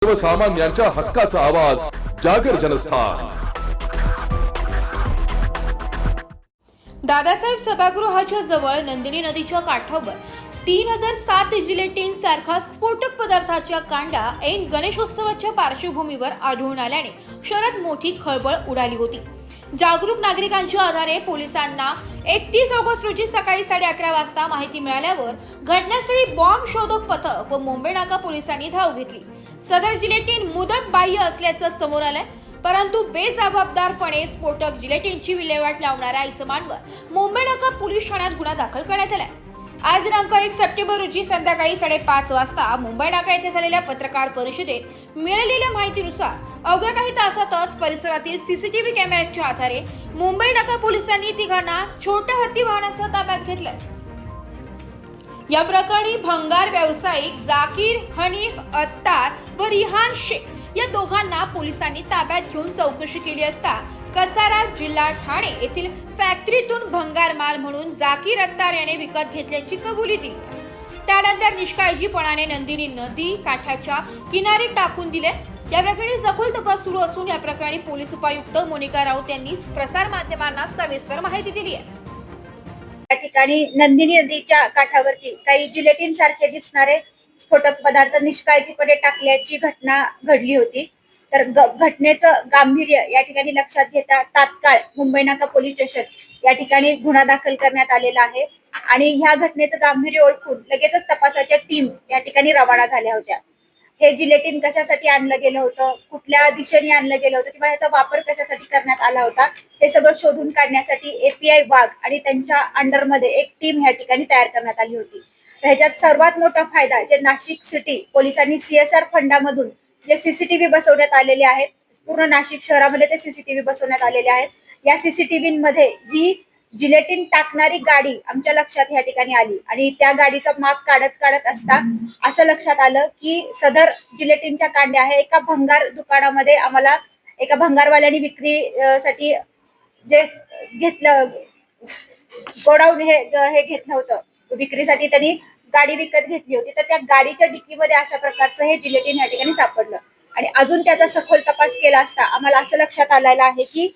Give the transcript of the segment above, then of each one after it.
सर्वसामान्यांच्या हक्काचा आवाज जागर जनस्थान। दादासाहेब सभागृहाच्या जवळ नंदिनी नदीच्या काठावर 3007 जिलेटिन सारखा स्फोटक पदार्थाच्या कांड्या ऐन गणेशोत्सवाच्या पार्श्वभूमीवर आढळून आल्याने शहरात मोठी खळबळ उडाली होती। जागरूक नागरिकांच्या आधारे पोलिसांना 31 ऑगस्ट रोजी सकाळी 11:30 वाजता माहिती मिळाल्यावर घटनास्थळी बॉम्ब शोधक पथक व मुंबई नाका पोलिसांनी धाव घेतली। सदर जिलेटिन मुदत बाह्य असल्याचं समोर आलंय, परंतु बेजबाबदारपणे स्फोटक जिलेटिनची विल्हेवाट लावणाऱ्या इसमांवर मुंबई नाका पोलीस ठाण्यात गुन्हा दाखल करण्यात आलाय। आज दिनांक 1 सप्टेंबर रोजी संध्याकाळी 5:30 वाजता मुंबई नाका येथे झालेल्या पत्रकार परिषदेत मिळालेल्या माहितीनुसार अवघ्या काही तासातच परिसरातील सीसीटीव्ही कॅमेऱ्याच्या आधारे मुंबई नाका पोलिसांनी तिघांना छोट्या हत्ती वाहनासह ताब्यात घेतलंय। या प्रकरणी भंगार व्यावसायिक जाकीर हनीफ अत्तार व रिहान शेख या दोघांना पोलिसांनी ताब्यात घेऊन चौकशी केली असता कसारा जिल्हा ठाणे येथील फॅक्टरीतून भंगार माल म्हणून जाकीर अत्तार याने विकत घेतल्याची कबुली दिली। त्यानंतर निष्काळजीपणाने नंदिनी नदी काठाच्या किनारी टाकून दिले। या प्रकरणी सखोल तपास सुरू असून या प्रकरणी पोलीस उपायुक्त मोनिका राऊत यांनी प्रसार माध्यमांना सविस्तर माहिती दिली आहे। या ठिकाणी नंदिनी नदीच्या काठावरती काही जिलेटिन सारखे दिसणारे स्फोटक पदार्थ निष्काळजीपणे टाकल्याची घटना घडली होती। तर घटनेचं गांभीर्य या ठिकाणी लक्षात घेता तात्काळ मुंबई नाका पोलीस स्टेशन या ठिकाणी गुन्हा दाखल करण्यात आलेला आहे आणि ह्या घटनेचं गांभीर्य ओळखून लगेचच तपासाच्या टीम या ठिकाणी रवाना झाल्या होत्या। हे जिलेटिन कशासाठी आणलं गेलं होतं, कुठल्या दिशेने आणलं गेलं होतं किंवा याचा वापर कशासाठी करण्यात आला होता हे सगळं शोधून काढण्यासाठी एपीआय वाघ आणि त्यांच्या अंडरमध्ये एक टीम या ठिकाणी तयार करण्यात आली होती। ह्याच्यात सर्वात मोठा फायदा जे नाशिक सिटी पोलिसांनी सीएसआर फंडामधून जे सीसीटीव्ही बसवण्यात आलेले आहेत, पूर्ण नाशिक शहरामध्ये ते सीसीटीव्ही बसवण्यात आलेले आहेत। या सीसीटीव्हीमध्ये ही जिलेटिन टाकणारी गाडी आमच्या लक्षात या ठिकाणी आली आणि त्या गाडीचा माग काढत असता असं लक्षात आलं की सदर जिलेटिनच्या कांड्या आहे एका भंगार दुकानामध्ये आम्हाला एका भंगारवाल्याने विक्रीसाठी जे घेतलं गोडाऊन हे घेतलं होतं विक्रीसाठी, त्यांनी गाडी विकत घेतली होती। तर त्या गाडीच्या डिकीमध्ये अशा प्रकारचं हे जिलेटिन या ठिकाणी सापडलं आणि अजून त्याचा सखोल तपास केला असता आम्हाला असं लक्षात आलेलं आहे की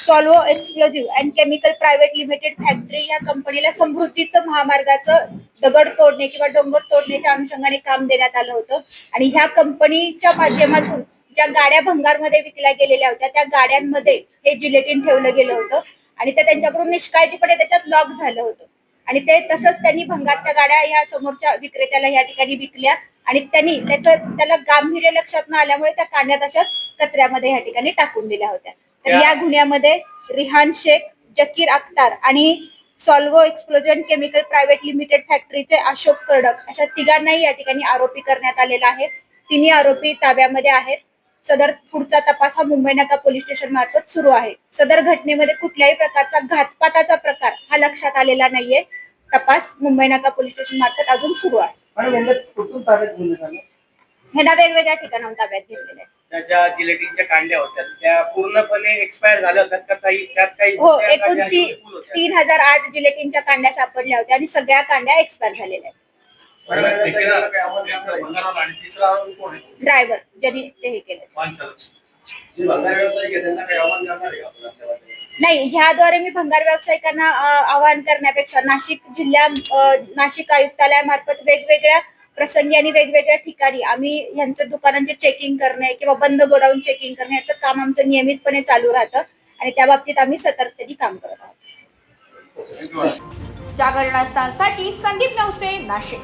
Solvo explosive and chemical private limited factory या कंपनीला समृद्धीचं महामार्गाचं दगड तोडणे किंवा डोंगर तोडण्याच्या अनुषंगाने काम देण्यात आलं होतं आणि ह्या कंपनीच्या माध्यमातून ज्या गाड्या भंगारमध्ये विकल्या गेलेल्या होत्या त्या गाड्यांमध्ये हे जिलेटिन ठेवलं गेलं होतं आणि ते त्यांच्याकडून निष्काळजीपणे त्याच्यात लॉक झालं होतं आणि ते तसंच त्यांनी भंगारच्या गाड्या ह्या समोरच्या विक्रेत्याला या ठिकाणी विकल्या आणि त्यांनी त्याला गांभीर्य लक्षात न आल्यामुळे त्या कांड्या तशाच कचऱ्यामध्ये या ठिकाणी टाकून दिल्या होत्या। तर या गुन्ह्यामध्ये रिहान शेख, जकीर अख्तार आणि Solvo explosion chemical private limited फॅक्टरीचे अशोक कर्डक अशा तिघांनाही या ठिकाणी आरोपी करण्यात आलेला आहे। तिन्ही आरोपी ताब्यामध्ये आहेत। सदर पुढचा तपास हा मुंबई नाका पोलीस स्टेशन मार्फत सुरू आहे। सदर घटनेमध्ये कुठल्याही प्रकारचा घातपाताचा प्रकार हा लक्षात आलेला नाहीये। तपास मुंबई नाका पोलीस स्टेशन मार्फत अजून सुरू आहे। ह्यांना वेगवेगळ्या ठिकाणाहून ताब्यात घेतलेले आहे। ज्या जिलेटिनच्या कांड्या होत्या त्या पूर्णपणे एक्सपायर झाल्या होत्या का त्यात काही हो, एकूण 3008 जिलेटिनच्या कांड्या सापडल्या होत्या आणि सगळ्या कांड्या एक्सपायर झालेल्या आहेत। ड्रायव्हर ज्यांनी ते हे केलं नाही, ह्याद्वारे मी भंगार व्यावसायिकांना आवाहन करण्यापेक्षा नाशिक आयुक्तालयामार्फत वेगवेगळ्या प्रसंगी आणि वेगवेगळ्या ठिकाणी आम्ही यांचं दुकानांचे चेकिंग करणे किंवा बंद गोडाऊन चेकिंग करणे याचं काम आमचं नियमितपणे चालू राहतं आणि त्या बाबतीत आम्ही सतर्कतेने काम करत आहोत। जागरणस्थानसाठी संदीप नवसे, नाशिक।